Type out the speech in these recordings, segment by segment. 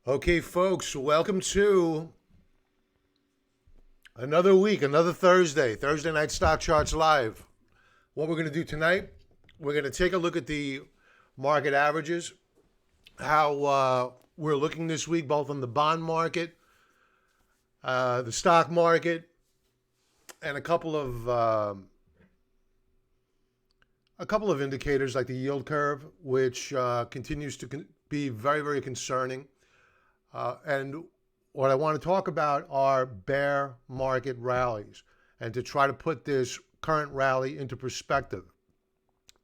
Okay, folks, welcome to another week, another Thursday Night Stock Charts Live. What we're going to do tonight, we're going to take a look at the market averages, how we're looking this week, both on the bond market, the stock market, and a couple of indicators like the yield curve, which continues to be very, very concerning. And what I want to talk about are bear market rallies and to try to put this current rally into perspective.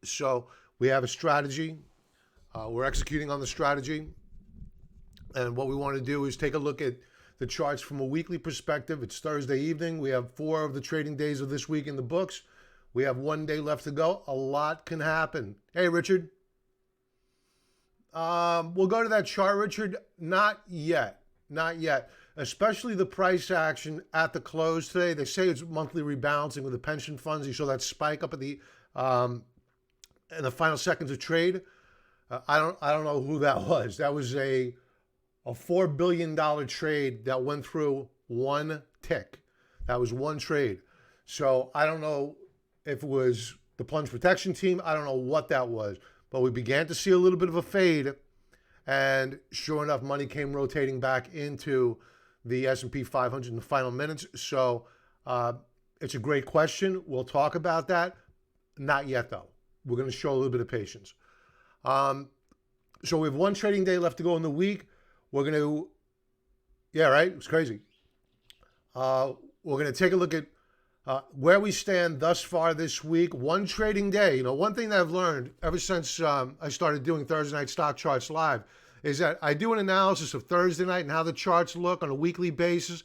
So we have a strategy. We're executing on the strategy. And what we want to do is take a look at the charts from a weekly perspective. It's Thursday evening. We have 4 of the trading days of this week in the books. We have 1 day left to go. A lot can happen. Hey, Richard. We'll go to that chart, Richard. Not yet. Not yet. Especially the price action at the close today. They say it's monthly rebalancing with the pension funds. You saw that spike up at the in the final seconds of trade. I don't know who that was. That was a $4 billion trade that went through one tick. That was one trade. So I don't know if it was the plunge protection team. I don't know what that was. But we began to see a little bit of a fade, and sure enough, money came rotating back into the S&P 500 in the final minutes. So it's a great question. We'll talk about that. Not yet, though. We're going to show a little bit of patience. So we have 1 trading day left to go in the week. We're going to, yeah, right? It's crazy. We're going to take a look at where we stand thus far this week. 1 trading day. You know, one thing that I've learned ever since I started doing Thursday Night Stock Charts Live is that I do an analysis of Thursday night and how the charts look on a weekly basis.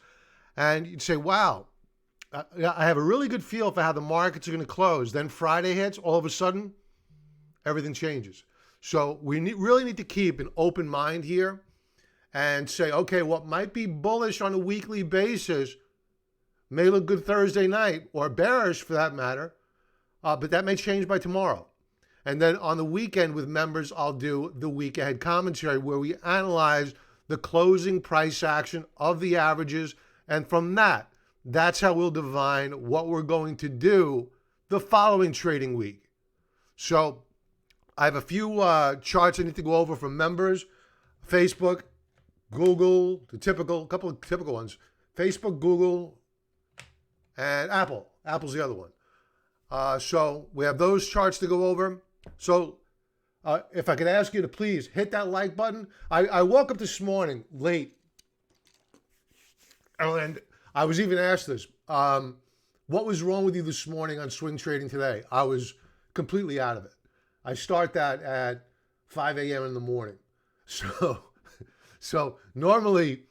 And you'd say, wow, I have a really good feel for how the markets are going to close. Then Friday hits, all of a sudden, everything changes. So we really need to keep an open mind here and say, okay, what might be bullish on a weekly basis may look good Thursday night, or bearish for that matter, but that may change by tomorrow. And then on the weekend with members, I'll do the week ahead commentary where we analyze the closing price action of the averages. And from that's how we'll divine what we're going to do the following trading week. So I have a few charts I need to go over from members, Facebook, Google, couple of typical ones, Facebook, Google, and Apple. Apple's the other one. So we have those charts to go over. So if I could ask you to please hit that like button. I woke up this morning late, and I was even asked this. What was wrong with you this morning on swing trading today? I was completely out of it. I start that at 5 a.m. in the morning. So normally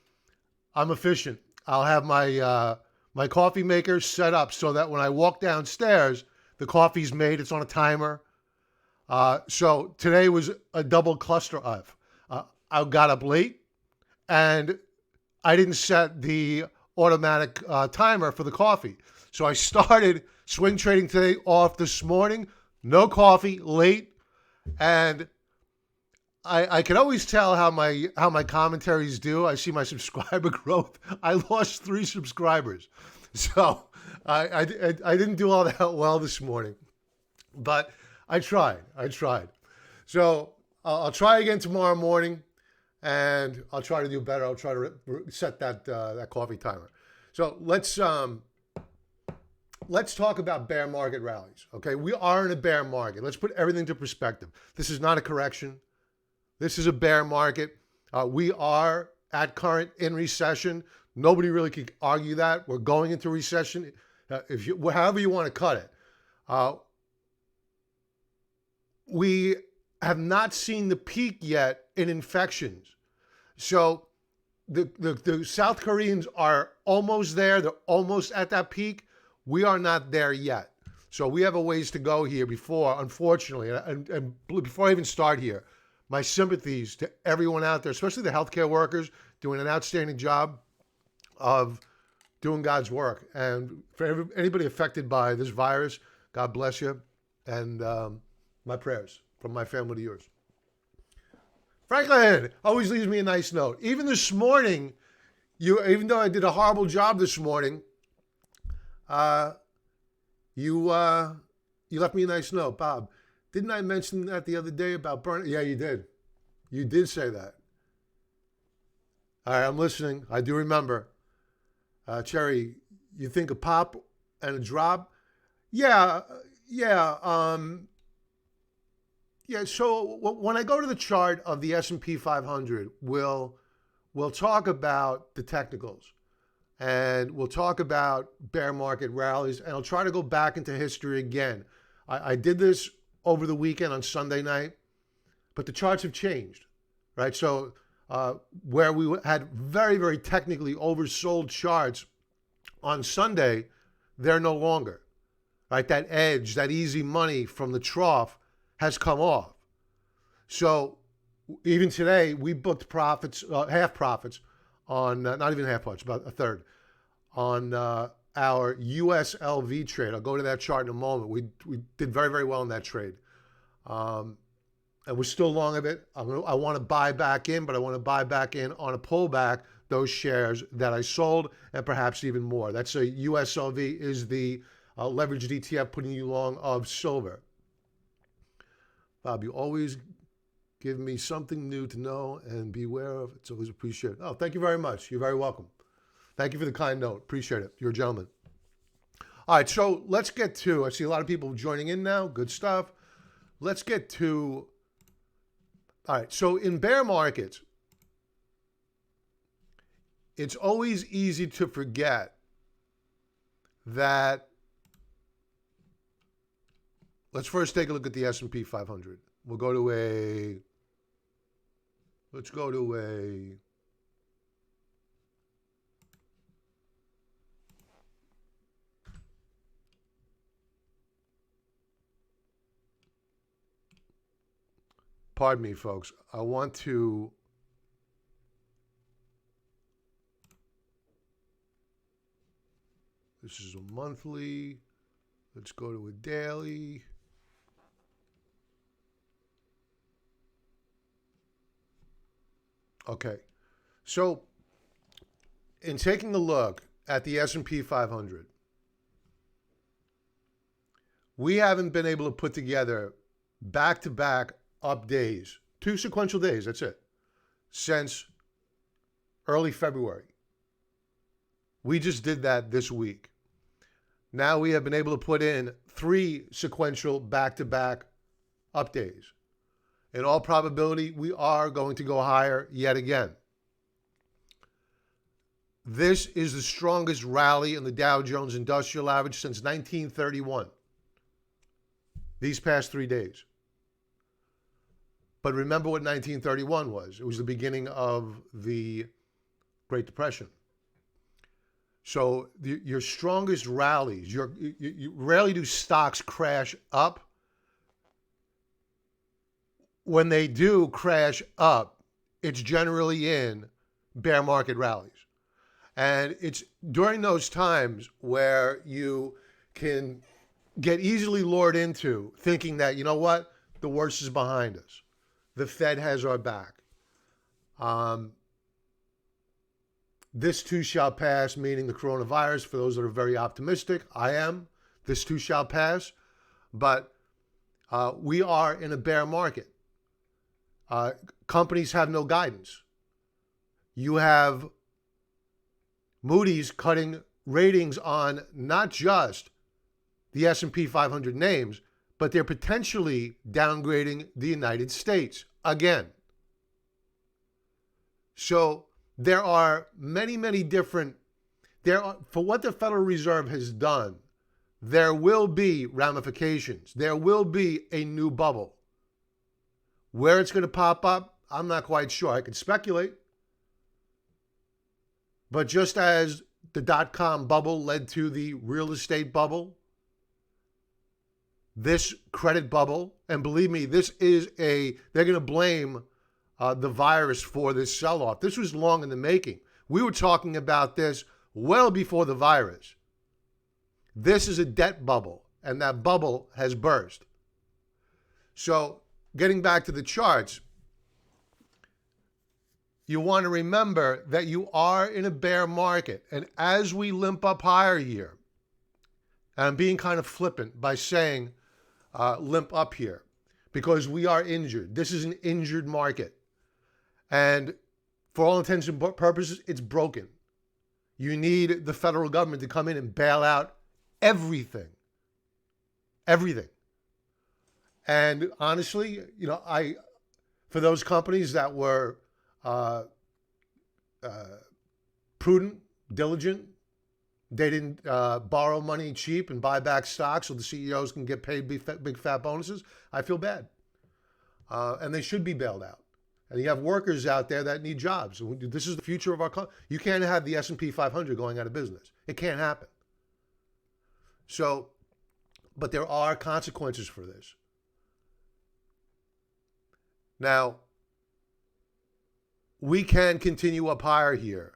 I'm efficient. I'll have my coffee maker set up so that when I walk downstairs, the coffee's made. It's on a timer. So today was a double cluster of. I got up late, and I didn't set the automatic timer for the coffee. So I started swing trading today off this morning. No coffee, late, and I can always tell how my commentaries do. I see my subscriber growth. I lost 3 subscribers. So I didn't do all that well this morning. But I tried. So I'll try again tomorrow morning, and I'll try to do better. I'll try to set that coffee timer. So let's talk about bear market rallies. Okay, we are in a bear market. Let's put everything into perspective. This is not a correction. This is a bear market. We are at current in recession. Nobody really could argue that. We're going into recession. However you want to cut it. We have not seen the peak yet in infections. So the South Koreans are almost there. They're almost at that peak. We are not there yet. So we have a ways to go here before, unfortunately, and before I even start here, my sympathies to everyone out there, especially the healthcare workers doing an outstanding job of doing God's work. And for anybody affected by this virus, God bless you. And my prayers from my family to yours. Franklin always leaves me a nice note. Even this morning, even though I did a horrible job this morning, you left me a nice note, Bob. Didn't I mention that the other day about burning? Yeah, you did. You did say that. All right, I'm listening. I do remember. Cherry, you think a pop and a drop? Yeah, yeah. Yeah, so when I go to the chart of the S&P 500, we'll talk about the technicals, and we'll talk about bear market rallies, and I'll try to go back into history again. I did this over the weekend on Sunday night, but the charts have changed, right? So where we had very, very technically oversold charts on Sunday, they're no longer, right? That edge, that easy money from the trough has come off. So even today, we booked profits, half profits on, not even half much, about a third, on our USLV trade. I'll go to that chart in a moment. We did very, very well in that trade. And we're still long of it. I want to buy back in, but I want to buy back in on a pullback those shares that I sold, and perhaps even more. That's a USLV is the leveraged ETF putting you long of silver. Bob, you always give me something new to know and be aware of. It's always appreciated. Oh, thank you very much. You're very welcome. Thank you for the kind note. Appreciate it. You're a gentleman. All right, so let's get to, I see a lot of people joining in now. Good stuff. Let's get to, all right, so in bear markets, it's always easy to forget that. Let's first take a look at the S&P 500. We'll go to let's go to pardon me, folks. I want to, this is a monthly. Let's go to a daily. Okay, so in taking a look at the S&P 500, we haven't been able to put together back-to-back up days, 2 sequential days, that's it, since early February. We just did that this week. Now we have been able to put in 3 sequential back-to-back up days. In all probability, we are going to go higher yet again. This is the strongest rally in the Dow Jones Industrial Average since 1931. These past 3 days. But remember what 1931 was. It was the beginning of the Great Depression. So your strongest rallies, you rarely do stocks crash up. When they do crash up, it's generally in bear market rallies. And it's during those times where you can get easily lured into thinking that, you know what, the worst is behind us. The Fed has our back. This too shall pass, meaning the coronavirus. For those that are very optimistic, I am. This too shall pass. But we are in a bear market. Companies have no guidance. You have Moody's cutting ratings on not just the S&P 500 names, but they're potentially downgrading the United States again. So there are many, many different, for what the Federal Reserve has done, there will be ramifications. There will be a new bubble. Where it's going to pop up, I'm not quite sure. I can speculate. But just as the dot-com bubble led to the real estate bubble, this credit bubble, and believe me, they're going to blame the virus for this sell-off. This was long in the making. We were talking about this well before the virus. This is a debt bubble, and that bubble has burst. So getting back to the charts, you want to remember that you are in a bear market. And as we limp up higher here, and I'm being kind of flippant by saying limp up here, because we are injured. This is an injured market. And for all intents and purposes, it's broken. You need the federal government to come in and bail out everything. Everything. And honestly, for those companies that were prudent, diligent, they didn't borrow money cheap and buy back stocks so the CEOs can get paid big fat bonuses, I feel bad. And they should be bailed out. And you have workers out there that need jobs. This is the future of our country. You can't have the S&P 500 going out of business. It can't happen. So, but there are consequences for this. Now, we can continue up higher here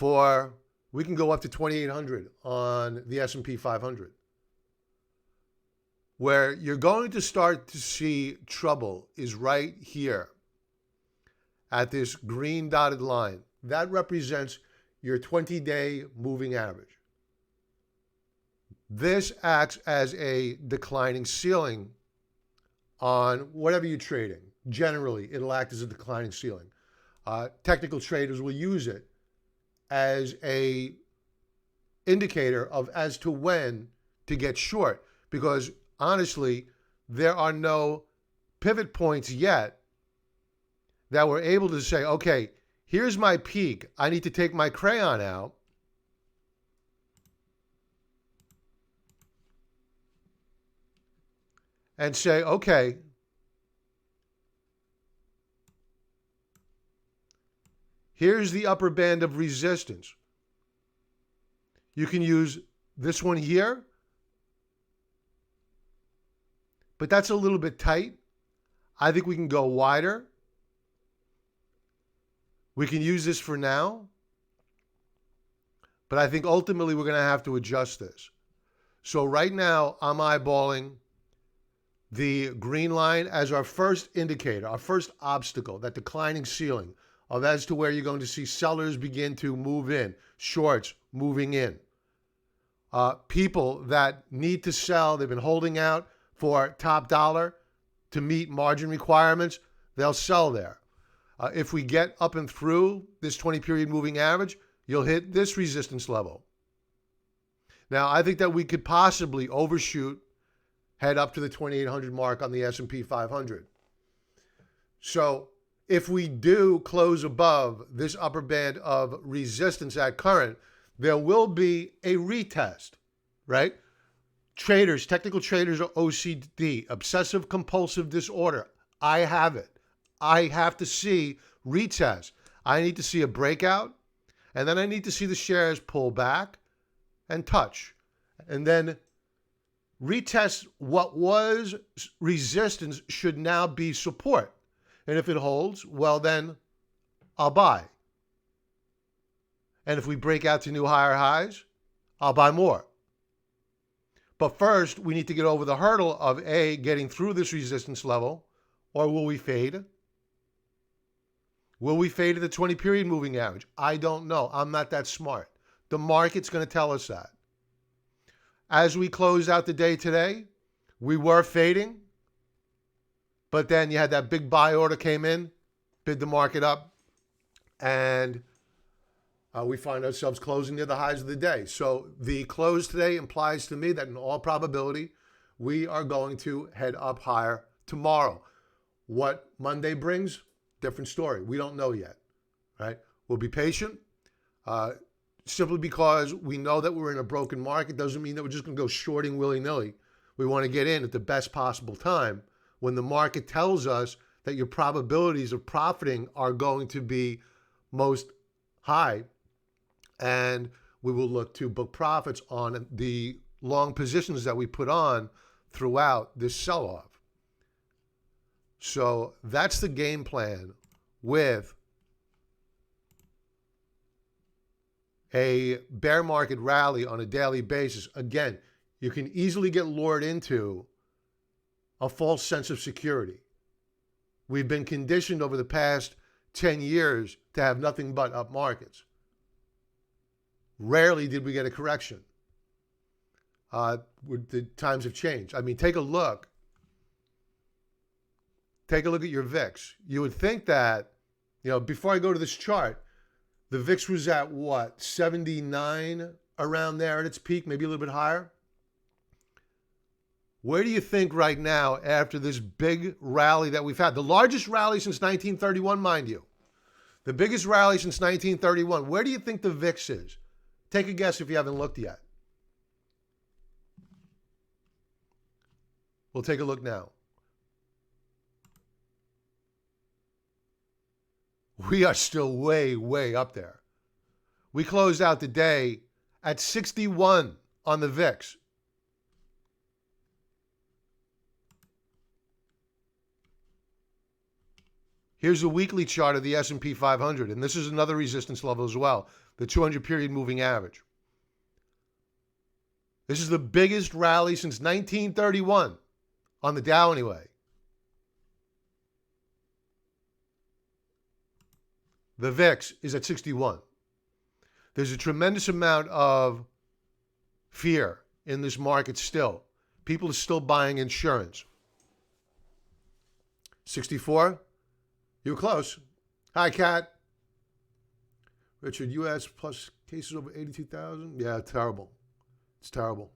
we can go up to 2,800 on the S&P 500. Where you're going to start to see trouble is right here at this green dotted line. That represents your 20-day moving average. This acts as a declining ceiling on whatever you're trading. Generally, it'll act as a declining ceiling. Technical traders will use it as a indicator of as to when to get short, because honestly, there are no pivot points yet that we're able to say, okay, here's my peak. I need to take my crayon out and say, okay, here's the upper band of resistance. You can use this one here, but that's a little bit tight. I think we can go wider. We can use this for now, but I think ultimately we're going to have to adjust this. So right now, I'm eyeballing the green line as our first indicator, our first obstacle, that declining ceiling of as to where you're going to see sellers begin to move in, shorts moving in. People that need to sell, they've been holding out for top dollar to meet margin requirements, they'll sell there. If we get up and through this 20-period moving average, you'll hit this resistance level. Now, I think that we could possibly overshoot, head up to the 2,800 mark on the S&P 500. So if we do close above this upper band of resistance at current, there will be a retest, right? Traders, technical traders are OCD, obsessive compulsive disorder. I have it. I have to see retest. I need to see a breakout, and then I need to see the shares pull back and touch, and then retest what was resistance should now be support. And if it holds, well, then I'll buy. And if we break out to new higher highs, I'll buy more. But first, we need to get over the hurdle of A, getting through this resistance level, or will we fade? Will we fade to the 20-period moving average? I don't know. I'm not that smart. The market's going to tell us that. As we closed out the day today, we were fading, but then you had that big buy order came in, bid the market up, and we find ourselves closing near the highs of the day. So the close today implies to me that in all probability, we are going to head up higher tomorrow. What Monday brings, different story. We don't know yet, right? We'll be patient. Simply because we know that we're in a broken market doesn't mean that we're just going to go shorting willy-nilly. We want to get in at the best possible time when the market tells us that your probabilities of profiting are going to be most high, and we will look to book profits on the long positions that we put on throughout this sell-off. So that's the game plan with a bear market rally on a daily basis. Again, you can easily get lured into a false sense of security. We've been conditioned over the past 10 years to have nothing but up markets. Rarely did we get a correction. The times have changed. I mean, take a look. Take a look at your VIX. You would think that, before I go to this chart, the VIX was at what, 79 around there at its peak, maybe a little bit higher? Where do you think right now, after this big rally that we've had, the largest rally since 1931, mind you, the biggest rally since 1931, where do you think the VIX is? Take a guess if you haven't looked yet. We'll take a look now. We are still way, way up there. We closed out the day at 61 on the VIX. Here's the weekly chart of the S&P 500, and this is another resistance level as well, the 200-period moving average. This is the biggest rally since 1931, on the Dow anyway. The VIX is at 61. There's a tremendous amount of fear in this market still. People are still buying insurance. 64? You were close. Hi, Kat. Richard, U.S. plus cases over 82,000? Yeah, terrible. It's terrible.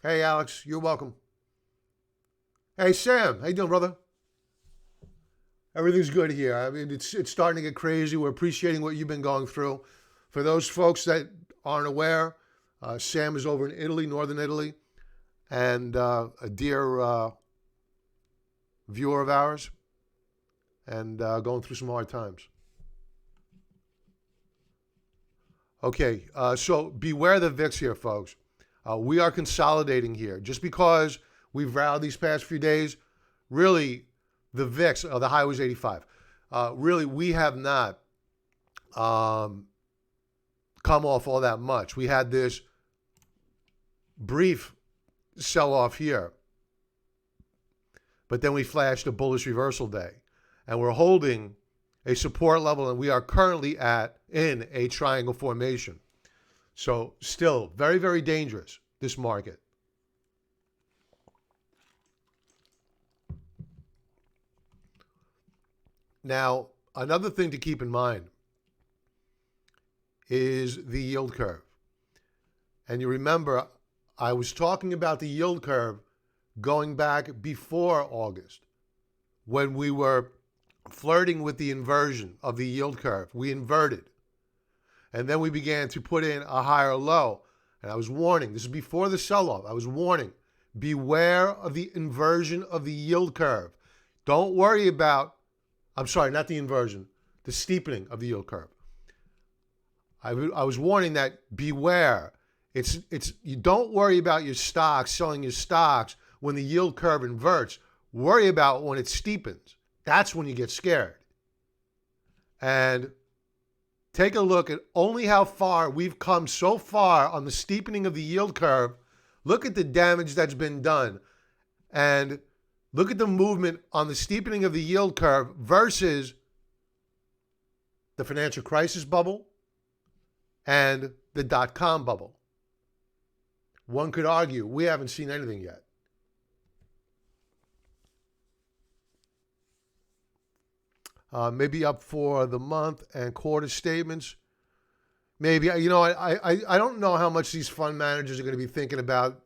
Hey, Alex, you're welcome. Hey, Sam, how you doing, brother? Everything's good here. I mean, it's starting to get crazy. We're appreciating what you've been going through. For those folks that aren't aware, Sam is over in Italy, northern Italy, and a dear viewer of ours, and going through some hard times. Okay, so beware the VIX here, folks. We are consolidating here. Just because we've rallied these past few days, really, the VIX, the high was 85. Really, we have not come off all that much. We had this brief sell-off here, but then we flashed a bullish reversal day. And we're holding a support level, and we are currently in a triangle formation. So still very, very dangerous, this market. Now, another thing to keep in mind is the yield curve. And you remember, I was talking about the yield curve going back before August, when we were flirting with the inversion of the yield curve. We inverted. And then we began to put in a higher low. And I was warning, this is before the sell-off, I was warning, beware of the inversion of the yield curve. Don't worry about, I'm sorry, not the inversion, the steepening of the yield curve. I was warning that beware. You don't worry about your stocks, selling your stocks when the yield curve inverts. Worry about when it steepens. That's when you get scared. And take a look at only how far we've come so far on the steepening of the yield curve. Look at the damage that's been done. And look at the movement on the steepening of the yield curve versus the financial crisis bubble and the dot-com bubble. One could argue we haven't seen anything yet. Maybe up for the month and quarter statements. Maybe, I don't know how much these fund managers are going to be thinking about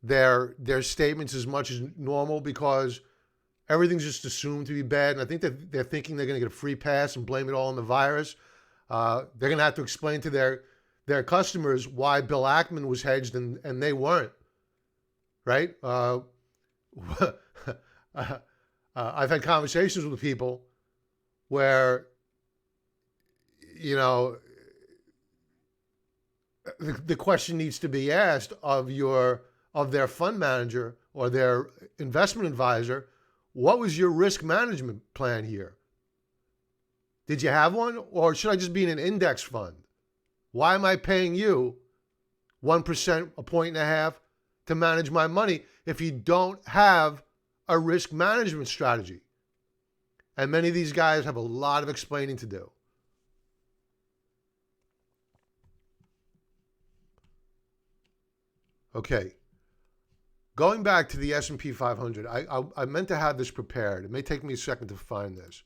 their statements as much as normal, because everything's just assumed to be bad. And I think that they're thinking they're going to get a free pass and blame it all on the virus. They're going to have to explain to their customers why Bill Ackman was hedged and they weren't, right? I've had conversations with people where, the question needs to be asked of their fund manager or their investment advisor. What was your risk management plan here? Did you have one, or should I just be in an index fund? Why am I paying you 1%, 1.5% to manage my money if you don't have a risk management strategy? And many of these guys have a lot of explaining to do. Okay. Going back to the S&P 500, I meant to have this prepared. It may take me a second to find this.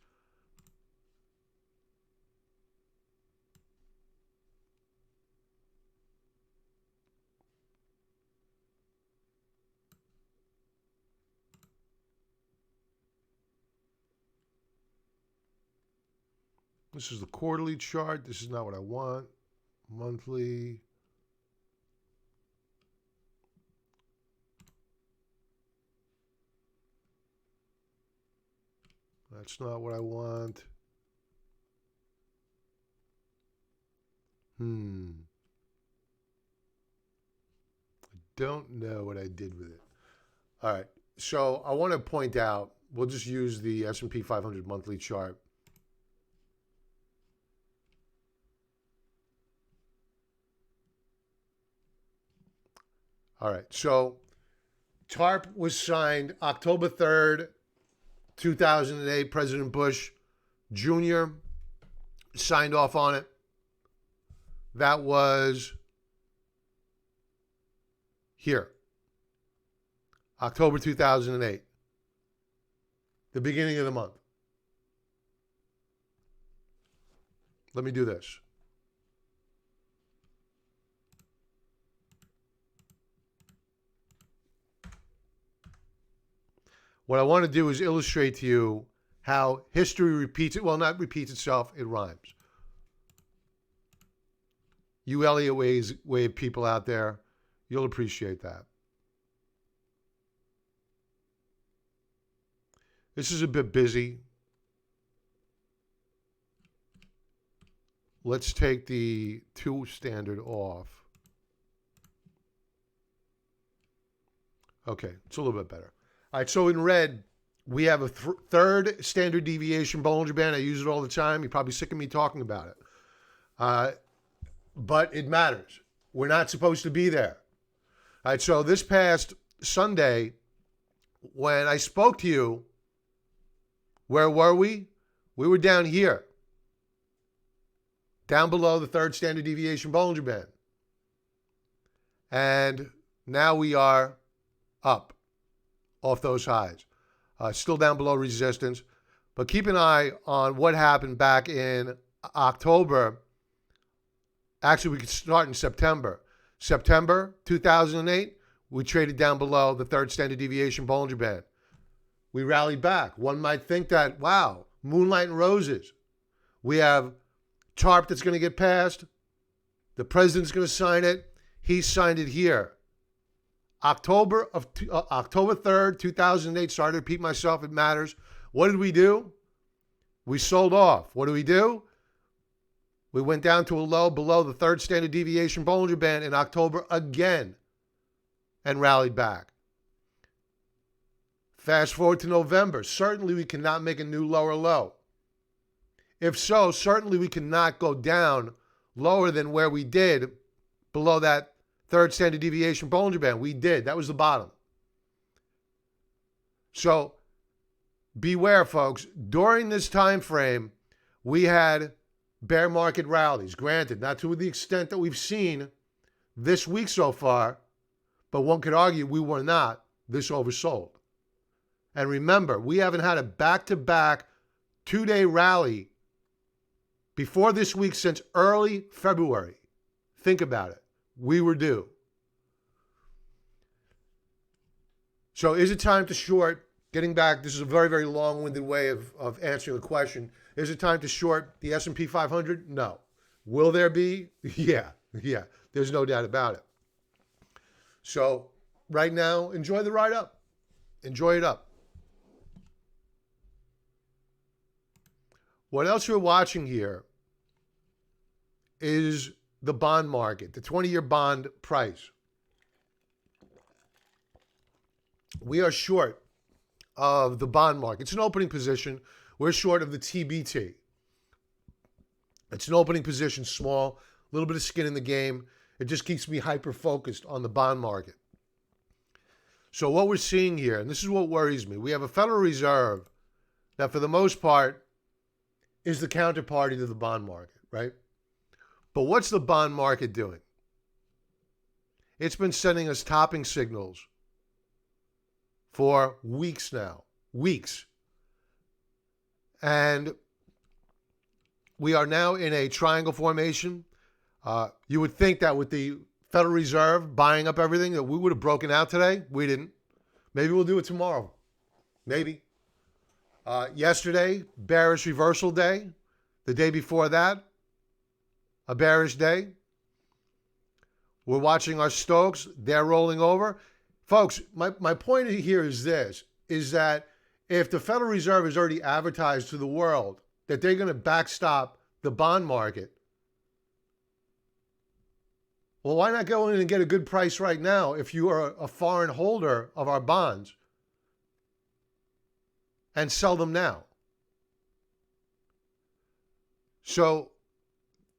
This is the quarterly chart. This is not what I want. Monthly. That's not what I want. I don't know what I did with it. All right. So I want to point out, we'll just use the S&P 500 monthly chart. All right. So TARP was signed October 3rd, 2008. President Bush Jr. signed off on it. That was here, October 2008, the beginning of the month. Let me do this. What I want to do is illustrate to you how history repeats it. Well, not repeats itself, it rhymes. You Elliott Wave people out there, you'll appreciate that. This is a bit busy. Let's take the 2 standard off. Okay, it's a little bit better. All right, so in red, we have a third standard deviation Bollinger Band. I use it all the time. You're probably sick of me talking about it. But it matters. We're not supposed to be there. All right, so this past Sunday, when I spoke to you, where were we? We were down here, down below the third standard deviation Bollinger Band. And now we are up off those highs. Still down below resistance. But keep an eye on what happened back in October. Actually, we could start in September. September 2008, we traded down below the third standard deviation Bollinger Band. We rallied back. One might think that, wow, moonlight and roses. We have TARP that's going to get passed. The president's going to sign it. He signed it here. October 3rd, 2008, sorry to repeat myself, it matters. What did we do? We sold off. What do? We went down to a low below the third standard deviation Bollinger Band in October again and rallied back. Fast forward to November. Certainly we cannot make a new lower low. If so, certainly we cannot go down lower than where we did below that third standard deviation Bollinger Band. We did. That was the bottom. So beware, folks. During this time frame, we had bear market rallies. Granted, not to the extent that we've seen this week so far, but one could argue we were not this oversold. And remember, we haven't had a back-to-back 2-day rally before this week since early February. Think about it. We were due. So is it time to short? Getting back, this is a very, very long-winded way of answering the question. Is it time to short the S&P 500? No. Will there be? Yeah. There's no doubt about it. So right now, enjoy the ride up. Enjoy it up. What else we're watching here is the bond market, the 20-year bond price. We are short of the bond market. It's an opening position. We're short of the TBT. It's an opening position, small, a little bit of skin in the game. It just keeps me hyper-focused on the bond market. So what we're seeing here, and this is what worries me, we have a Federal Reserve that for the most part is the counterparty to the bond market, right? But what's the bond market doing? It's been sending us topping signals for weeks now. Weeks. And we are now in a triangle formation. You would think that with the Federal Reserve buying up everything that we would have broken out today. We didn't. Maybe we'll do it tomorrow. Maybe. Yesterday, bearish reversal day. The day before that, a bearish day. We're watching our Stokes. They're rolling over. Folks, my point here is this, is that if the Federal Reserve has already advertised to the world that they're going to backstop the bond market, well, why not go in and get a good price right now if you are a foreign holder of our bonds and sell them now? So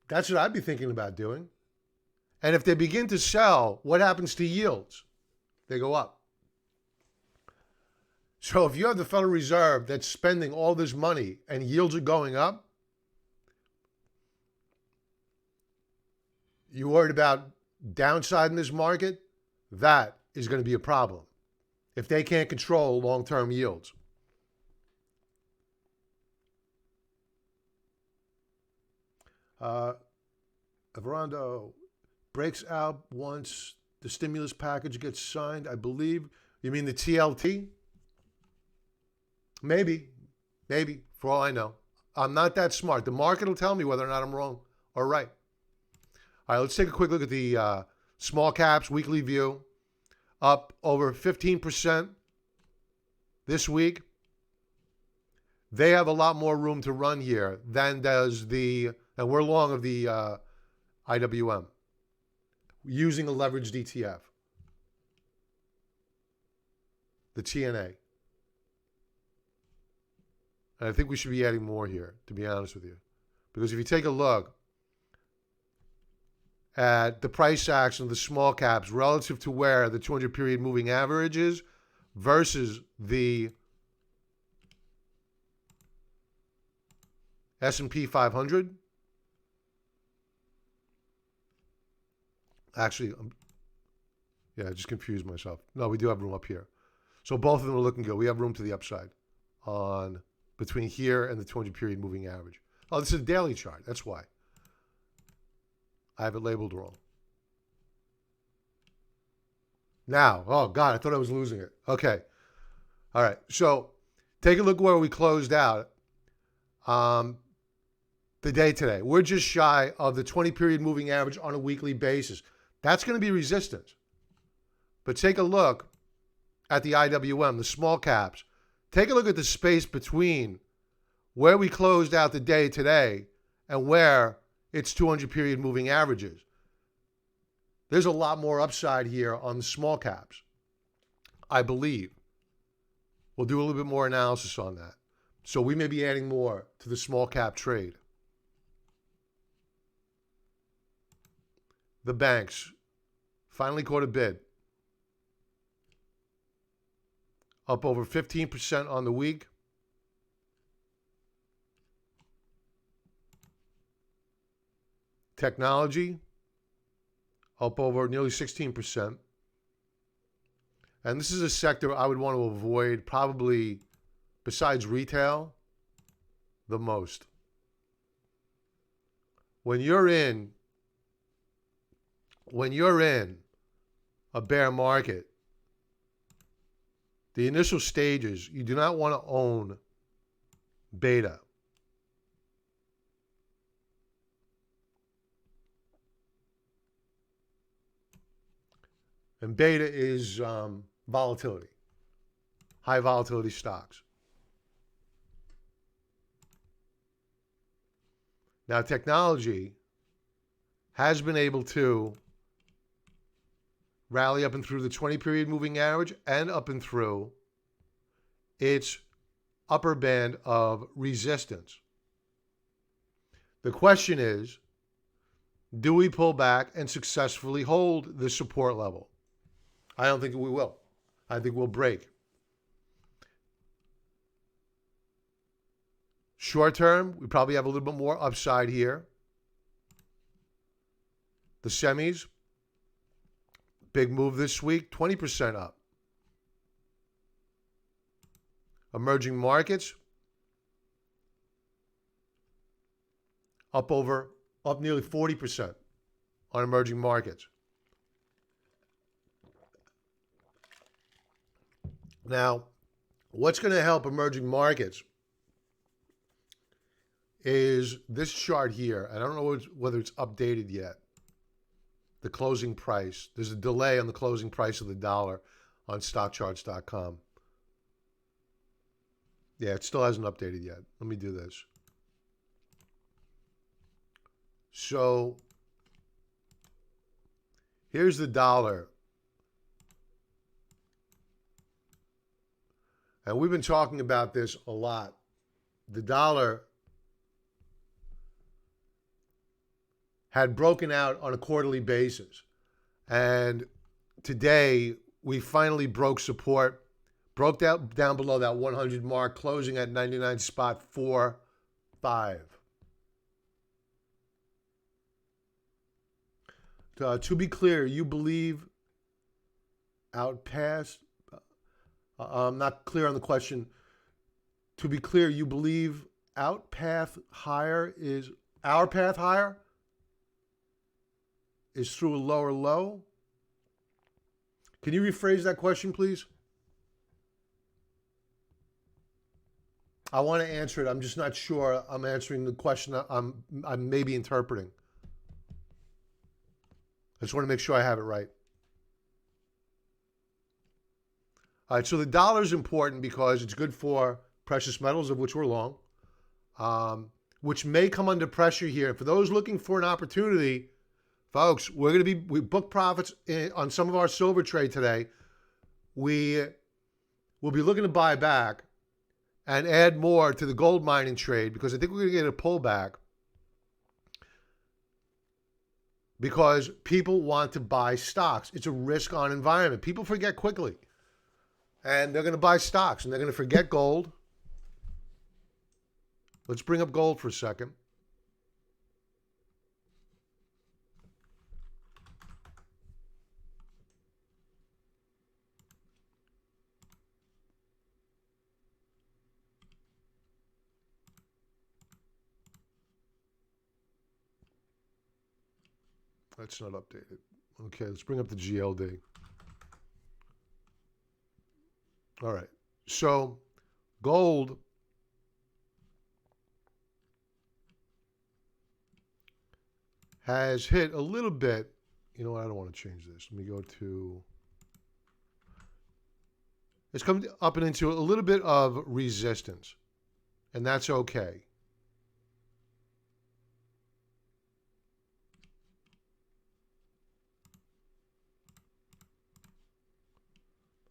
that's what I'd be thinking about doing. And if they begin to sell, what happens to yields? They go up. So if you have the Federal Reserve that's spending all this money and yields are going up, you worried about downside in this market? That is going to be a problem if they can't control long-term yields. Everando breaks out once the stimulus package gets signed, I believe. You mean the TLT? Maybe, for all I know. I'm not that smart. The market will tell me whether or not I'm wrong or right. All right, let's take a quick look at the small caps weekly view. Up over 15% this week. They have a lot more room to run here than does and we're long of the IWM using a leveraged ETF, the TNA. And I think we should be adding more here, to be honest with you. Because if you take a look at the price action of the small caps relative to where the 200 period moving average is versus the S&P 500. Actually, I just confused myself. No, we do have room up here. So both of them are looking good. We have room to the upside on between here and the 200 period moving average. Oh, this is a daily chart. That's why. I have it labeled wrong. Now, oh God, I thought I was losing it. Okay. All right. So take a look where we closed out the day today. We're just shy of the 20 period moving average on a weekly basis. That's going to be resistance. But take a look at the IWM, the small caps. Take a look at the space between where we closed out the day today and where its 200 period moving averages. There's a lot more upside here on the small caps, I believe. We'll do a little bit more analysis on that. So we may be adding more to the small cap trade. The banks finally caught a bid. Up over 15% on the week. Technology, up over nearly 16%. And this is a sector I would want to avoid probably, besides retail, the most. When you're in a bear market, the initial stages, you do not want to own beta. And beta is volatility, high volatility stocks. Now, technology has been able to rally up and through the 20 period moving average and up and through its upper band of resistance. The question is, do we pull back and successfully hold the support level? I don't think we will. I think we'll break. Short term, we probably have a little bit more upside here. The semis, big move this week, 20% up. Emerging markets, up nearly 40% on emerging markets. Now, what's going to help emerging markets is this chart here. I don't know whether it's updated yet. The closing price. There's a delay on the closing price of the dollar on stockcharts.com. Yeah, it still hasn't updated yet. Let me do this. So here's the dollar. And we've been talking about this a lot. The dollar had broken out on a quarterly basis. And today, we finally broke support, broke down below that 100 mark, closing at 99.45. To be clear, you believe out past... I'm not clear on the question. To be clear, you believe our path higher is through a lower low? Can you rephrase that question, please? I want to answer it. I'm just not sure I'm answering the question I'm maybe interpreting. I just want to make sure I have it right. All right, so the dollar is important because it's good for precious metals, of which we're long, which may come under pressure here. For those looking for an opportunity, folks, we book profits on some of our silver trade today. We will be looking to buy back and add more to the gold mining trade because I think we're going to get a pullback because people want to buy stocks. It's a risk-on environment. People forget quickly. And they're going to buy stocks, and they're going to forget gold. Let's bring up gold for a second. That's not updated. Okay, let's bring up the GLD. All right, so gold has hit a little bit. You know what? I don't want to change this. Let me go to... It's come up and into a little bit of resistance, and that's okay.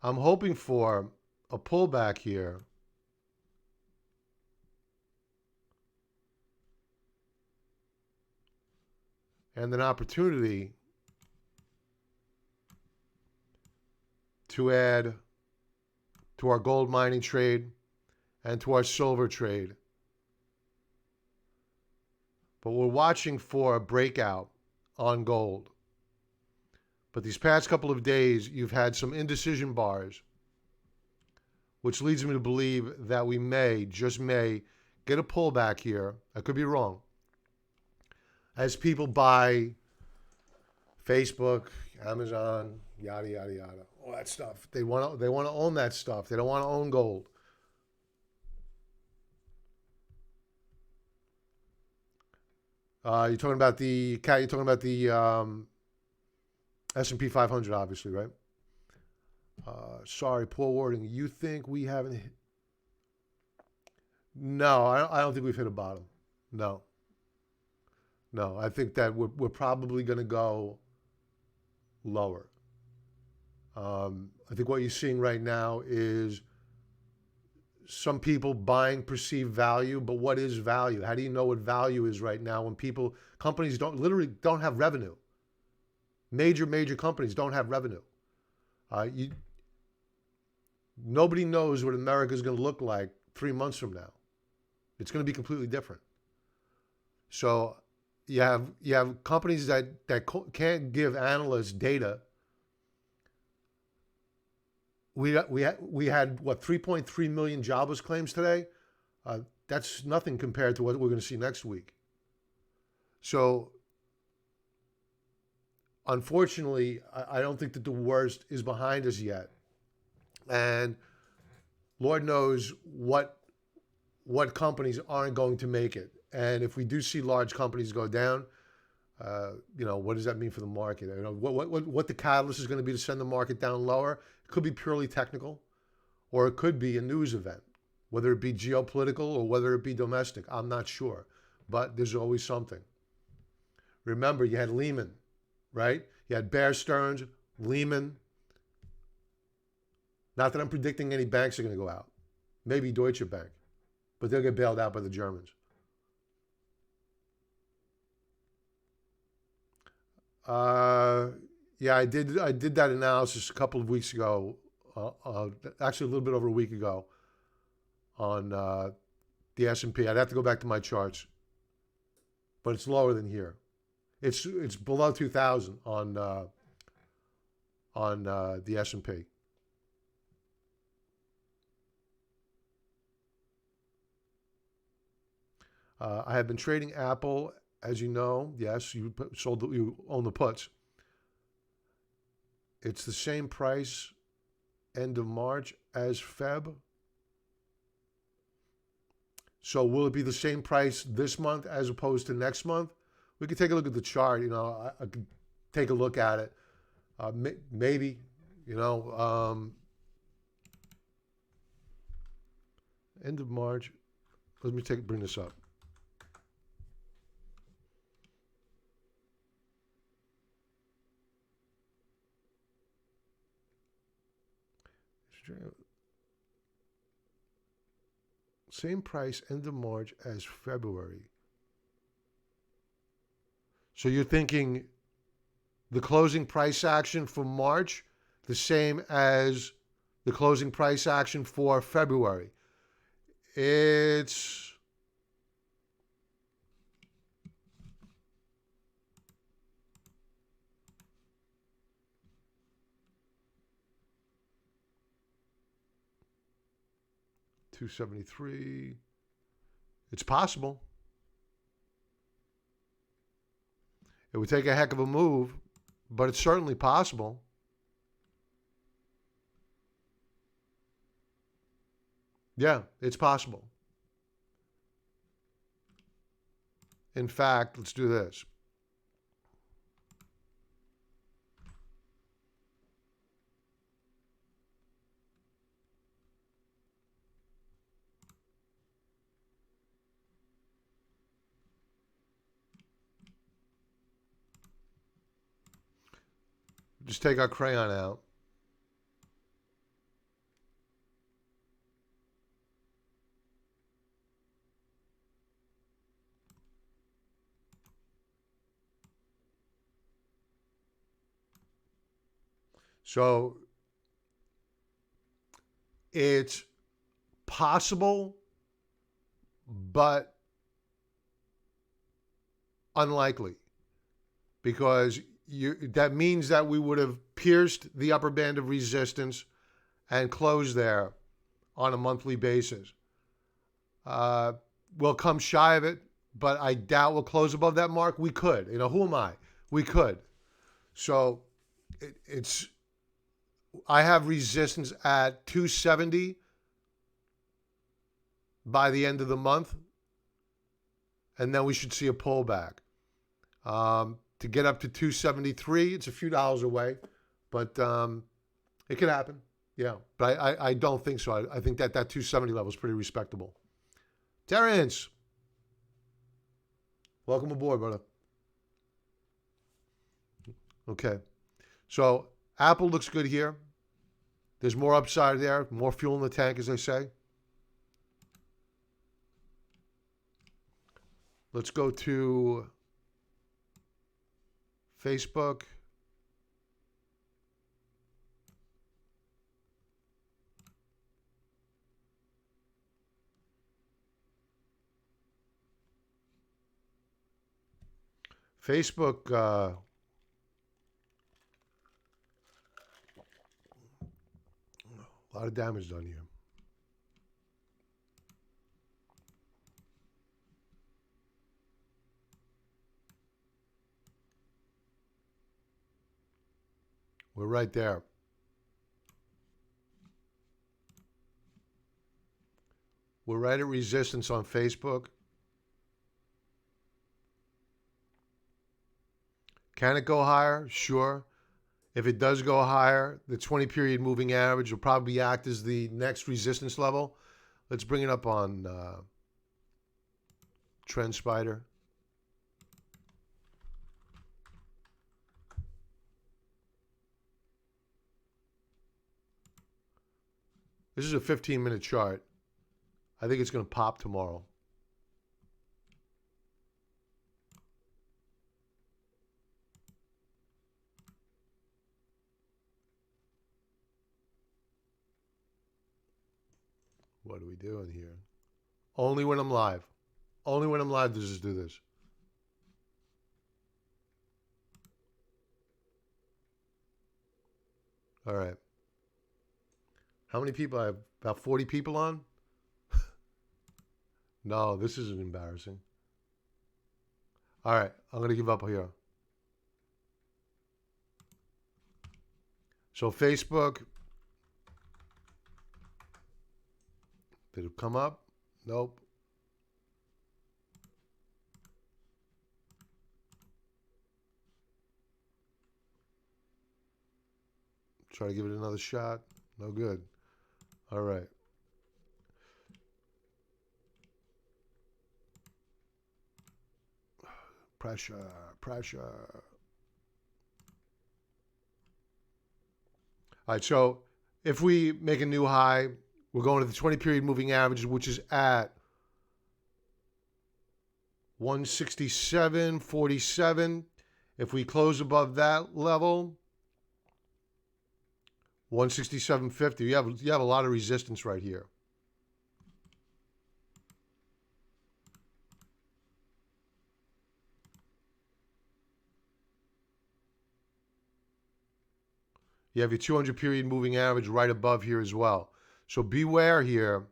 I'm hoping for a pullback here. And an opportunity to add to our gold mining trade and to our silver trade. But we're watching for a breakout on gold. But these past couple of days, you've had some indecision bars, which leads me to believe that we may, just may, get a pullback here. I could be wrong. As people buy Facebook, Amazon, yada, yada, yada, all that stuff. They want to own that stuff. They don't want to own gold. You're talking about the S&P 500, obviously, right? Sorry, poor wording. You think we haven't hit? No, I don't think we've hit a bottom. No, I think that we're probably going to go lower. I think what you're seeing right now is some people buying perceived value, but what is value? How do you know what value is right now when companies literally don't have revenue? Major companies don't have revenue. Nobody knows what America is going to look like 3 months from now. It's going to be completely different. So you have companies that can't give analysts data. We had what 3.3 million jobless claims today. That's nothing compared to what we're going to see next week. So unfortunately, I don't think that the worst is behind us yet, and Lord knows what companies aren't going to make it. And if we do see large companies go down, what does that mean for the market? What the catalyst is going to be to send the market down lower? It could be purely technical, or it could be a news event, whether it be geopolitical or whether it be domestic. I'm not sure, but there's always something. Remember, you had Lehman, right? You had Bear Stearns, Lehman. Not that I'm predicting any banks are going to go out. Maybe Deutsche Bank, but they'll get bailed out by the Germans. Yeah, I did that analysis a couple of weeks ago, actually a little bit over a week ago, on the S&P. I'd have to go back to my charts, but it's lower than here. It's below 2,000 on the S&P. I have been trading Apple, as you know. Yes, you own the puts. It's the same price end of March as Feb. So will it be the same price this month as opposed to next month? We could take a look at the chart. I could take a look at it. Maybe, end of March. Let me bring this up. Same price end of March as February. So you're thinking the closing price action for March the same as the closing price action for February. It's $273. It's possible. It would take a heck of a move, but it's certainly possible. Yeah, it's possible. In fact, let's do this. Just take our crayon out. So it's possible, but unlikely, because that means that we would have pierced the upper band of resistance and closed there on a monthly basis. We'll come shy of it, but I doubt we'll close above that mark. We could. Who am I? We could. So I have resistance at 270 by the end of the month, and then we should see a pullback. To get up to 273, it's a few dollars away, but it could happen. Yeah, but I don't think so. I think that 270 level is pretty respectable. Terrence, welcome aboard, brother. Okay, so Apple looks good here. There's more upside there, more fuel in the tank, as they say. Let's go to Facebook. Facebook, a lot of damage done here. We're right there. We're right at resistance on Facebook. Can it go higher? Sure. If it does go higher, the 20-period moving average will probably act as the next resistance level. Let's bring it up on Trend Spider. This is a 15-minute chart. I think it's going to pop tomorrow. What are we doing here? Only when I'm live. Only when I'm live does this do this. All right. How many people? I have about 40 people on? No, this isn't embarrassing. All right. I'm going to give up here. So Facebook. Did it come up? Nope. Try to give it another shot. No good. All right. Pressure, pressure. All right, so if we make a new high, we're going to the 20-period moving average, which is at 167.47. If we close above that level, 167.50, you have a lot of resistance right here. You have your 200-period moving average right above here as well. So beware here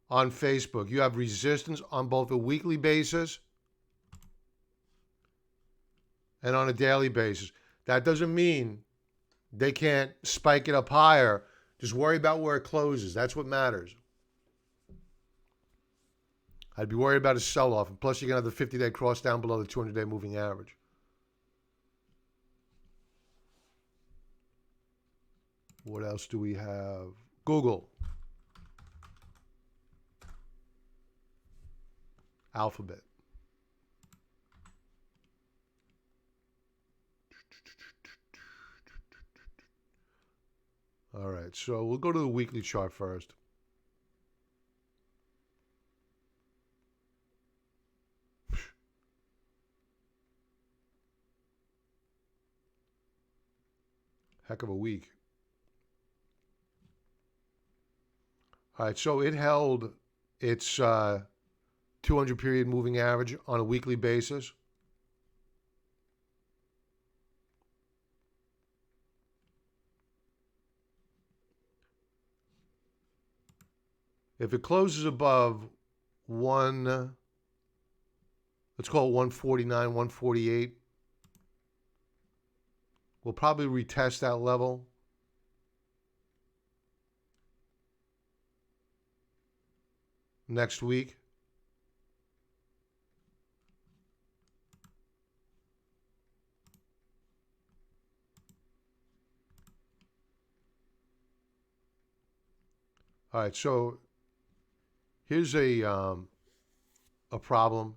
on Facebook. You have resistance on both a weekly basis and on a daily basis. That doesn't mean they can't spike it up higher. Just worry about where it closes. That's what matters. I'd be worried about a sell-off. And plus, you're going to have the 50-day cross down below the 200-day moving average. What else do we have? Google. Alphabet. All right, so we'll go to the weekly chart first. Heck of a week. All right, so it held its 200-period moving average on a weekly basis. If it closes above let's call it 149, 148, we'll probably retest that level. Next week. All right, so here's a problem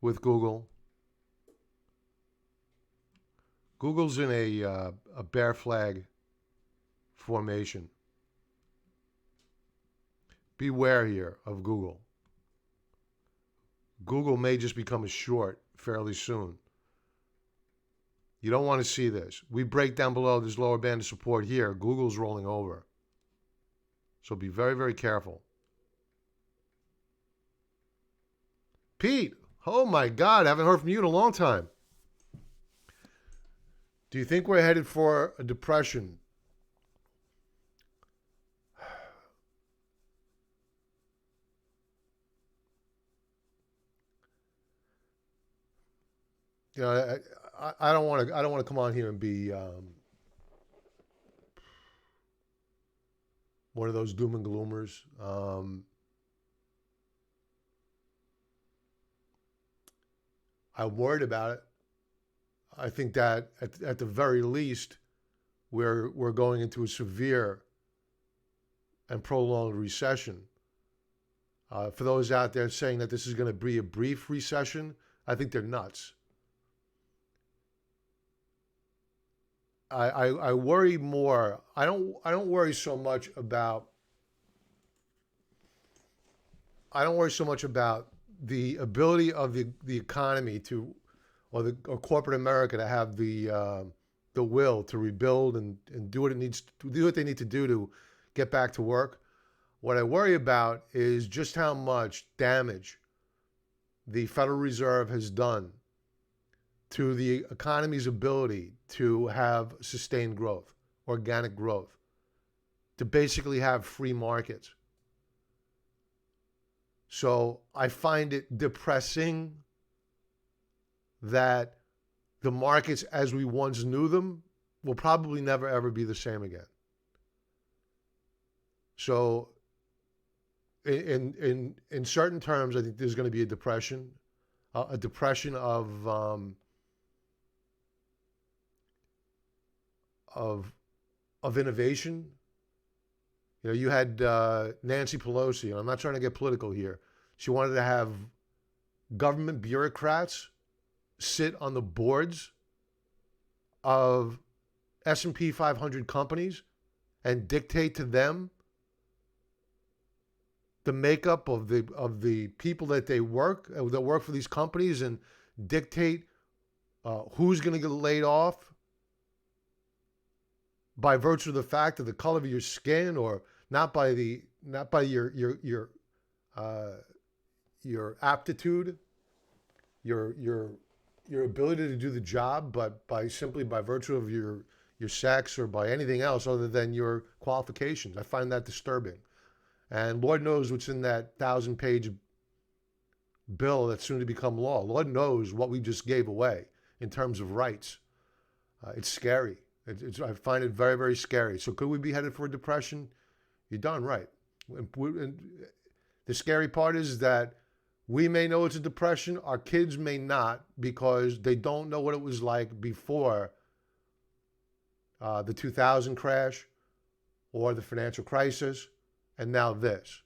with Google. Google's in a bear flag formation. Beware here of Google. Google may just become a short fairly soon. You don't want to see this. We break down below this lower band of support here. Google's rolling over. So be very, very careful. Pete, Oh my God, I haven't heard from you in a long time. Do you think we're headed for a depression? You know, I don't want to. I don't want to come on here and be one of those doom and gloomers. I'm worried about it. I think that at the very least, we're going into a severe and prolonged recession. For those out there saying that this is going to be a brief recession, I think they're nuts. I worry more. I don't worry so much about. I don't worry so much about the ability of the economy to, or corporate America to have the will to rebuild and do what it needs to do what they need to do to get back to work. What I worry about is just how much damage the Federal Reserve has done to the economy's ability to have sustained growth, organic growth, to basically have free markets. So I find it depressing that the markets as we once knew them will probably never ever be the same again. So in certain terms, I think there's going to be a depression of of innovation. You know, you had Nancy Pelosi, and I'm not trying to get political here. She wanted to have government bureaucrats sit on the boards of S&P 500 companies and dictate to them the makeup of the people that work for these companies, and dictate who's going to get laid off by virtue of the fact of the color of your skin, or not by your aptitude, your ability to do the job, but by virtue of your sex, or by anything else other than your qualifications. I find that disturbing. And Lord knows what's in that 1,000-page bill that's soon to become law. Lord knows what we just gave away in terms of rights. It's scary. I find it very, very scary. So could we be headed for a depression? You're darn right. And the scary part is that we may know it's a depression. Our kids may not, because they don't know what it was like before the 2000 crash or the financial crisis, and now this.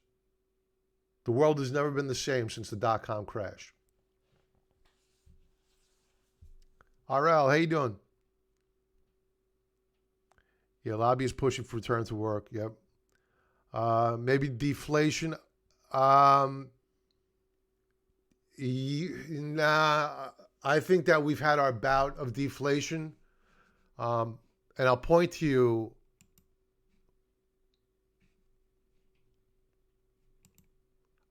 The world has never been the same since the dot-com crash. RL, how you doing? Yeah, lobby is pushing for return to work. Yep. Maybe deflation. Nah, I think that we've had our bout of deflation. And I'll point to you.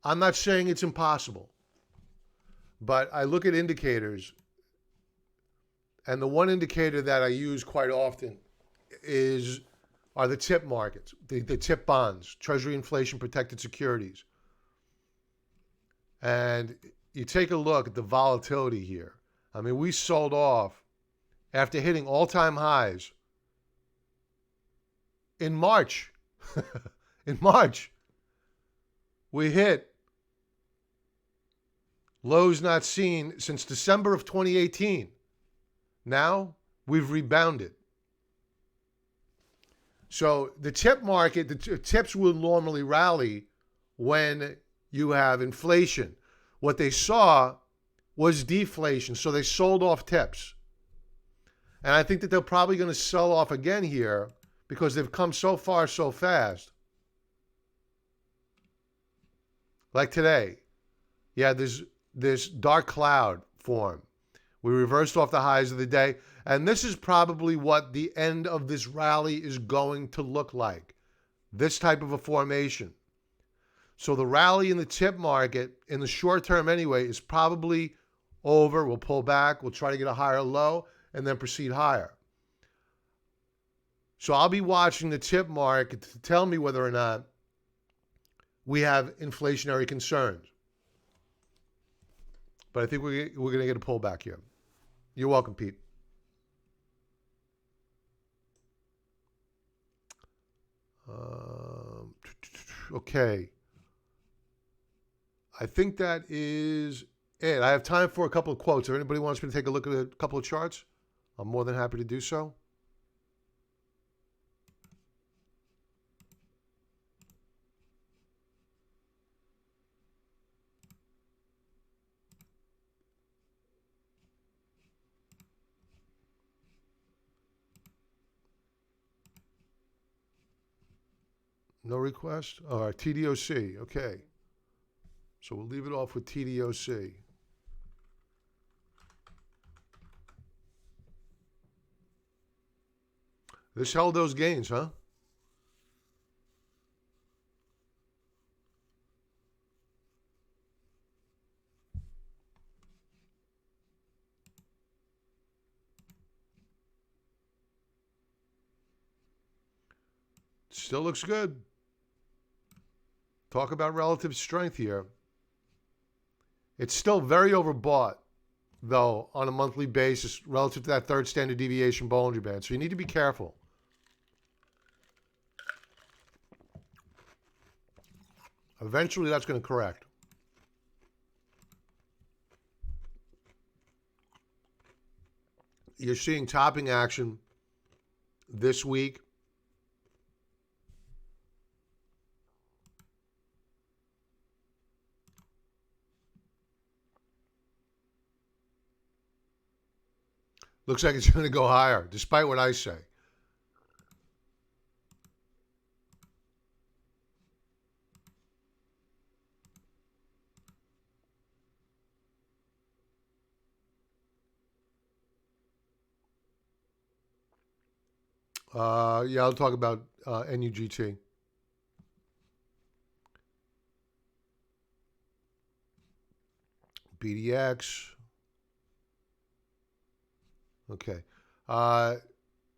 I'm not saying it's impossible, but I look at indicators, and the one indicator that I use quite often are the tip markets, the tip bonds, Treasury inflation protected securities. And you take a look at the volatility here. I mean, we sold off after hitting all-time highs in March. In March, we hit lows not seen since December of 2018. Now we've rebounded. So the tip market, the tips will normally rally when you have inflation. What they saw was deflation, so they sold off tips. And I think that they're probably going to sell off again here because they've come so far so fast. Like today, yeah, this dark cloud form. We reversed off the highs of the day, and this is probably what the end of this rally is going to look like. This type of a formation. So the rally in the tip market in the short term anyway is probably over. We'll pull back. We'll try to get a higher low and then proceed higher. So I'll be watching the tip market to tell me whether or not we have inflationary concerns. But I think we're going to get a pullback here. You're welcome, Pete. Okay. I think that is it. I have time for a couple of quotes. If anybody wants me to take a look at a couple of charts, I'm more than happy to do so. No request? All right, TDOC. Okay. So we'll leave it off with TDOC. This held those gains, huh? Still looks good. Talk about relative strength here. It's still very overbought, though, on a monthly basis relative to that third standard deviation Bollinger Band. So you need to be careful. Eventually, that's going to correct. You're seeing topping action this week. Looks like it's going to go higher, despite what I say. Yeah, I'll talk about NUGT. BDX. Okay.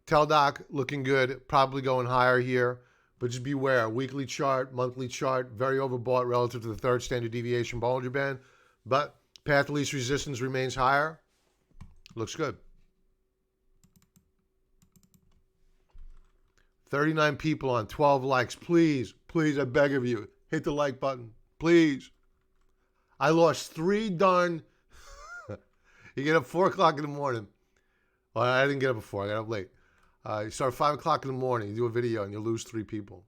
Teldoc looking good, probably going higher here, but just beware. Weekly chart, monthly chart, very overbought relative to the third standard deviation Bollinger Band, but path of least resistance remains higher. Looks good. 39 people on 12 likes. Please, please, I beg of you, hit the like button. Please. I lost 3 darn... You get up 4 o'clock in the morning. Well, I didn't get up before. I got up late. You start at 5 o'clock in the morning. You do a video and you lose 3 people.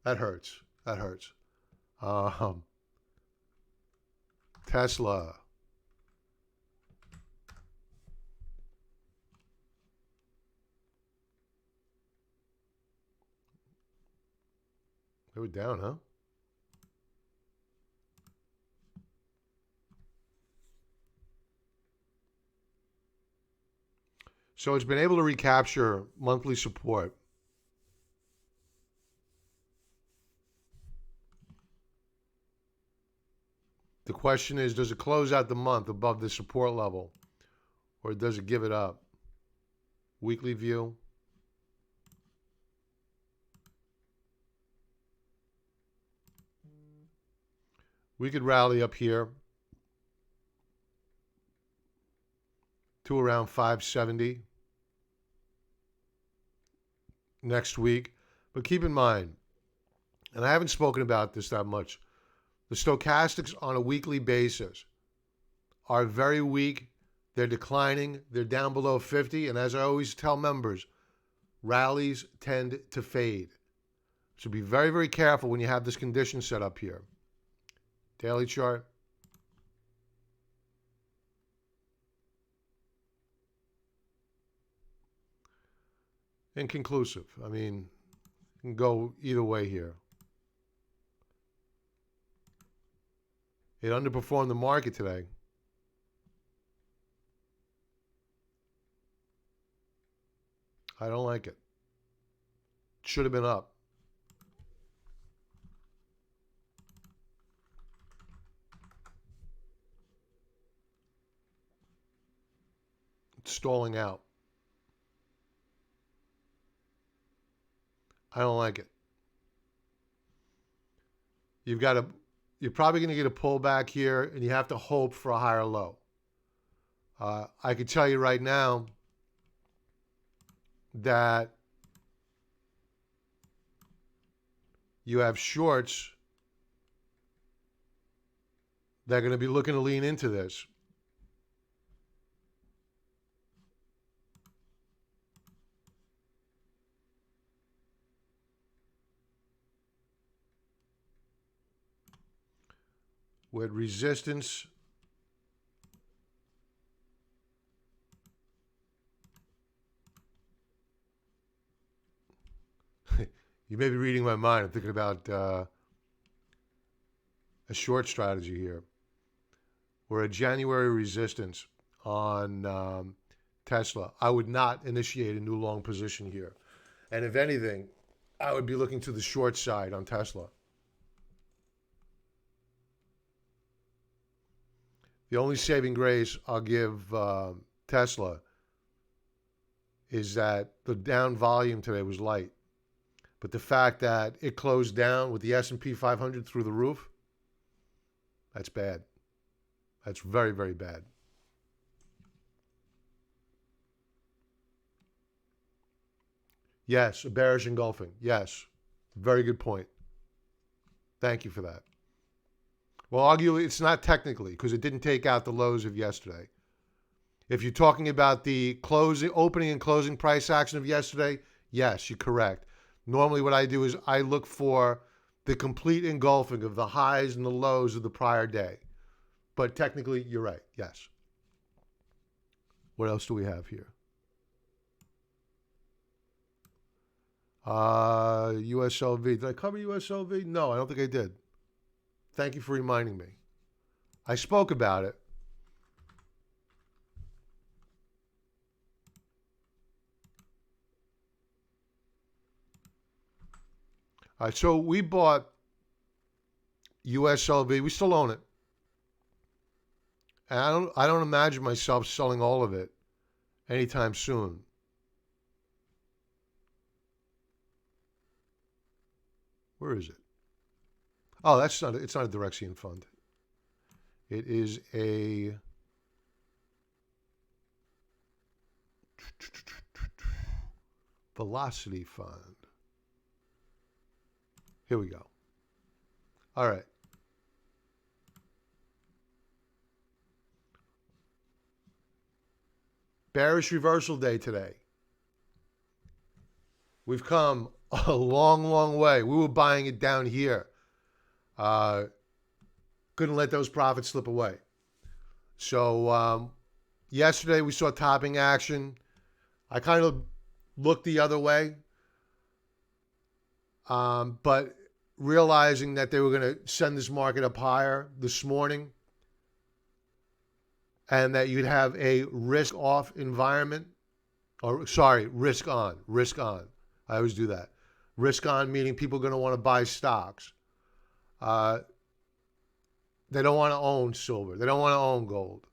That hurts. That hurts. Tesla. They were down, huh? So it's been able to recapture monthly support. The question is, does it close out the month above the support level, or does it give it up? Weekly view. We could rally up here to around 570 next week. But keep in mind, and I haven't spoken about this that much, the stochastics on a weekly basis are very weak. They're declining. They're down below 50. And as I always tell members, rallies tend to fade. So be very, very careful when you have this condition set up here. Daily chart. Inconclusive. I mean, you can go either way here. It underperformed the market today. I don't like it. Should have been up. stalling out. I don't like it. You're probably going to get a pullback here, and you have to hope for a higher low. I can tell you right now that you have shorts that are going to be looking to lean into this. With resistance you may be reading my mind. I'm thinking about a short strategy here. We're at January resistance on Tesla. I would not initiate a new long position here. And if anything, I would be looking to the short side on Tesla. The only saving grace I'll give Tesla is that the down volume today was light. But the fact that it closed down with the S&P 500 through the roof, that's bad. That's very, very bad. Yes, a bearish engulfing. Yes. Very good point. Thank you for that. Well, arguably, it's not technically because it didn't take out the lows of yesterday. If you're talking about the opening and closing price action of yesterday, yes, you're correct. Normally what I do is I look for the complete engulfing of the highs and the lows of the prior day. But technically, you're right, yes. What else do we have here? USLV. Did I cover USLV? No, I don't think I did. Thank you for reminding me. I spoke about it. All right, so we bought USLV. We still own it. And I don't imagine myself selling all of it anytime soon. Where is it? Oh, it's not a Direxion fund. It is a Velocity fund. Here we go. All right. Bearish reversal day today. We've come a long, long way. We were buying it down here. Couldn't let those profits slip away. So yesterday we saw topping action. I kind of looked the other way. But realizing that they were going to send this market up higher this morning and that you'd have a risk-off environment, risk on. I always do that. Risk on meaning people are going to want to buy stocks. They don't want to own silver. They don't want to own gold.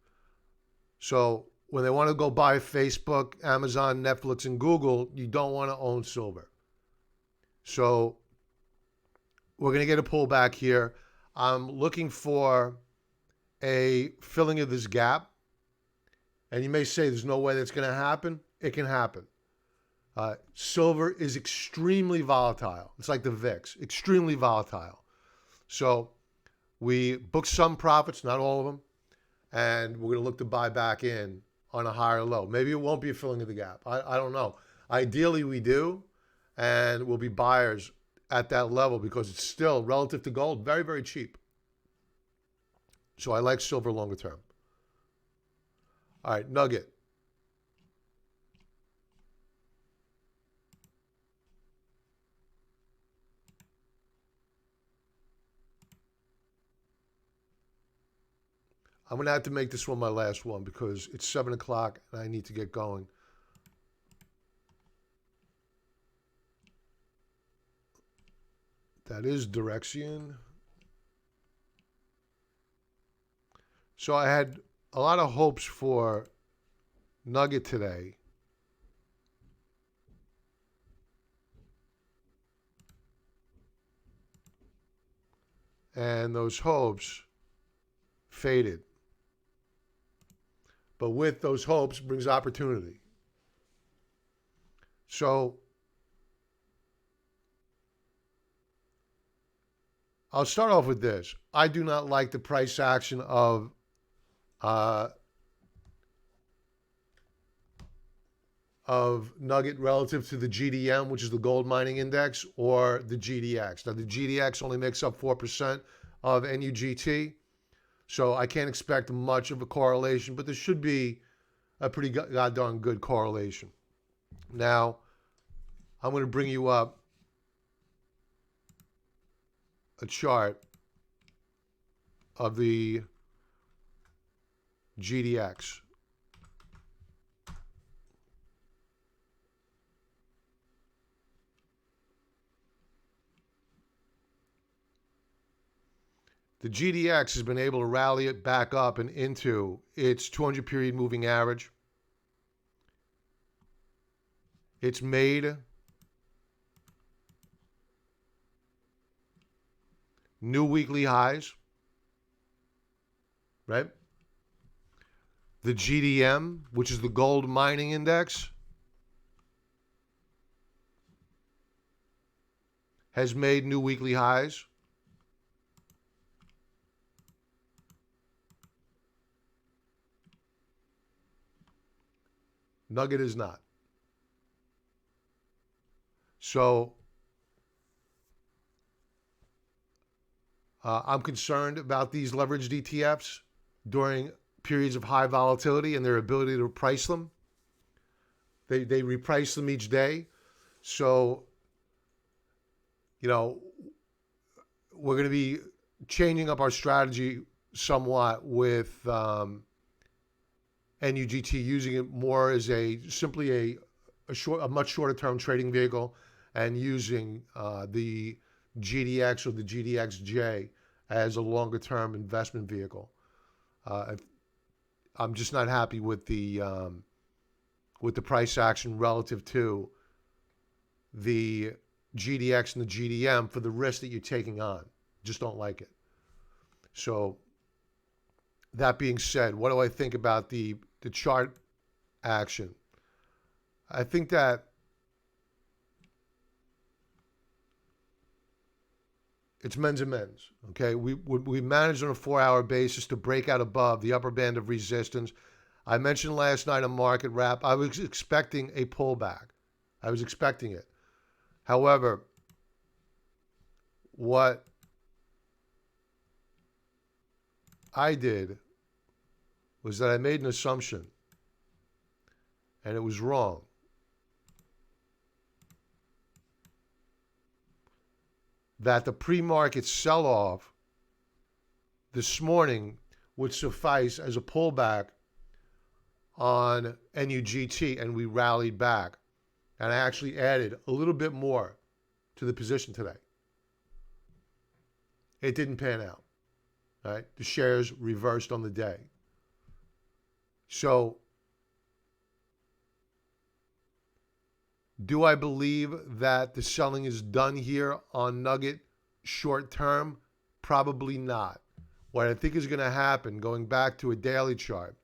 So when they want to go buy Facebook, Amazon, Netflix, and Google, you don't want to own silver. So we're going to get a pullback here. I'm looking for a filling of this gap. And you may say there's no way that's going to happen. It can happen. Silver is extremely volatile. It's like the VIX, extremely volatile. So we booked some profits, not all of them, and we're going to look to buy back in on a higher low. Maybe it won't be a filling of the gap. I don't know. Ideally, we do, and we'll be buyers at that level because it's still, relative to gold, very, very cheap. So I like silver longer term. All right, Nugget. I'm going to have to make this one my last one because it's 7 o'clock and I need to get going. That is Direxion. So I had a lot of hopes for Nugget today, and those hopes faded. But with those hopes brings opportunity. So I'll start off with this. I do not like the price action of Nugget relative to the GDM, which is the gold mining index, or the GDX. Now, the GDX only makes up 4% of NUGT, so I can't expect much of a correlation, but there should be a pretty goddamn good correlation. Now, I'm going to bring you up a chart of the GDX. The GDX has been able to rally it back up and into its 200 period moving average. It's made new weekly highs, right? The GDM, which is the gold mining index, has made new weekly highs. Nugget is not. So I'm concerned about these leveraged ETFs during periods of high volatility and their ability to price them. They reprice them each day. So, you know, we're going to be changing up our strategy somewhat with NUGT, using it more as simply a much shorter term trading vehicle, and using the GDX or the GDXJ as a longer term investment vehicle. I'm just not happy with the price action relative to the GDX and the GDM for the risk that you're taking on. Just don't like it. So that being said, what do I think about the chart action? I think that it's men's and men's. Okay, we managed on a 4-hour basis to break out above the upper band of resistance. I mentioned last night on Market Wrap, I was expecting a pullback. I was expecting it. However, what I did was that I made an assumption, and it was wrong. That the pre-market sell-off this morning would suffice as a pullback on NUGT, and we rallied back. And I actually added a little bit more to the position today. It didn't pan out. Right? The shares reversed on the day. So, do I believe that the selling is done here on Nugget short term? Probably not. What I think is going to happen, going back to a daily chart,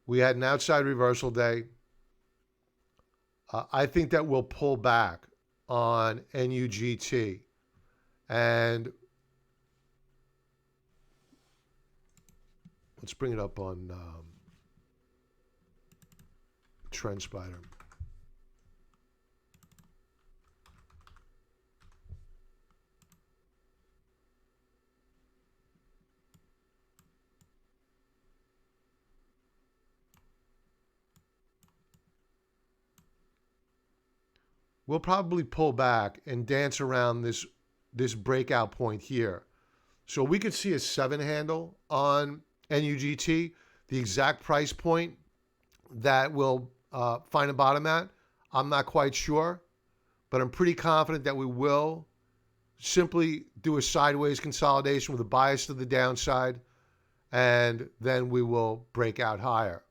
we had an outside reversal day. I think that we'll pull back on NUGT. And let's bring it up on TrendSpider. We'll probably pull back and dance around this breakout point here. So we could see a 7 handle on NUGT. The exact price point that will find a bottom at, I'm not quite sure. but I'm pretty confident that we will simply do a sideways consolidation with a bias to the downside, and then we will break out higher.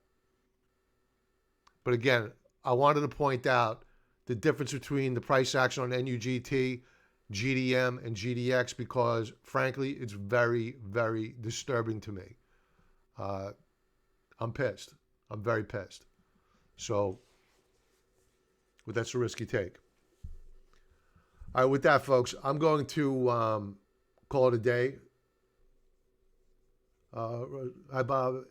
But again, I wanted to point out the difference between the price action on NUGT, GDM, and GDX because, frankly, it's very, very disturbing to me. I'm pissed. I'm very pissed. So, but that's a risky take. All right, with that, folks, I'm going to call it a day. Hi, Bob.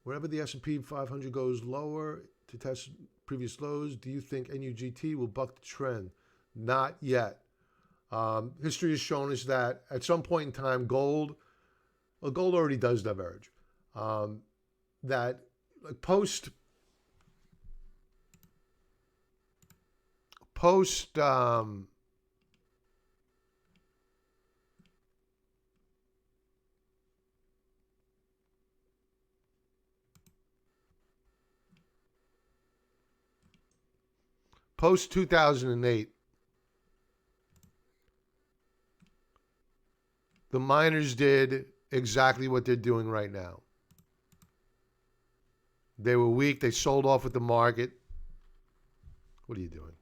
Whenever the S&P 500 goes lower to test previous lows, do you think NUGT will buck the trend? Not yet. History has shown us that at some point in time, gold already does diverge. That like post post 2008, the miners did exactly what they're doing right now. They were weak. They sold off with the market. What are you doing?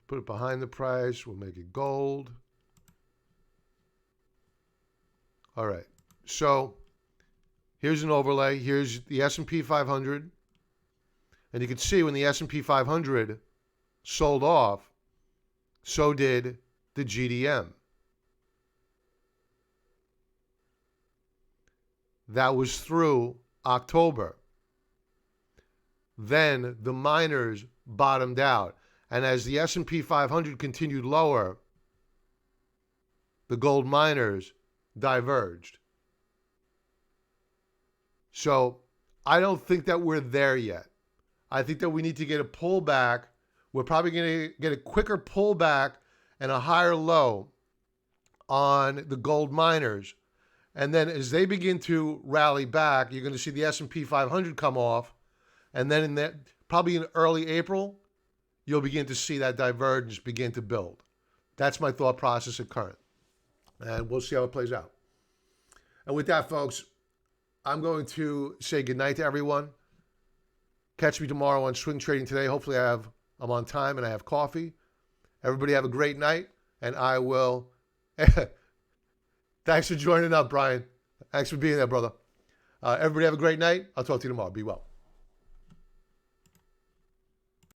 Put it behind the price. We'll make it gold. All right. So here's an overlay. Here's the S&P 500. And you can see when the S&P 500 sold off, so did the GDM. That was through October. Then the miners bottomed out. And as the S&P 500 continued lower, the gold miners diverged. So I don't think that we're there yet. I think that we need to get a pullback. We're probably going to get a quicker pullback and a higher low on the gold miners. And then as they begin to rally back, you're going to see the S&P 500 come off. And then probably in early April, you'll begin to see that divergence begin to build. That's my thought process at current. And we'll see how it plays out. And with that, folks, I'm going to say goodnight to everyone. Catch me tomorrow on Swing Trading Today. Hopefully I'm on time and I have coffee. Everybody have a great night, and I will. Thanks for joining up, Brian. Thanks for being there, brother. Everybody have a great night. I'll talk to you tomorrow. Be well.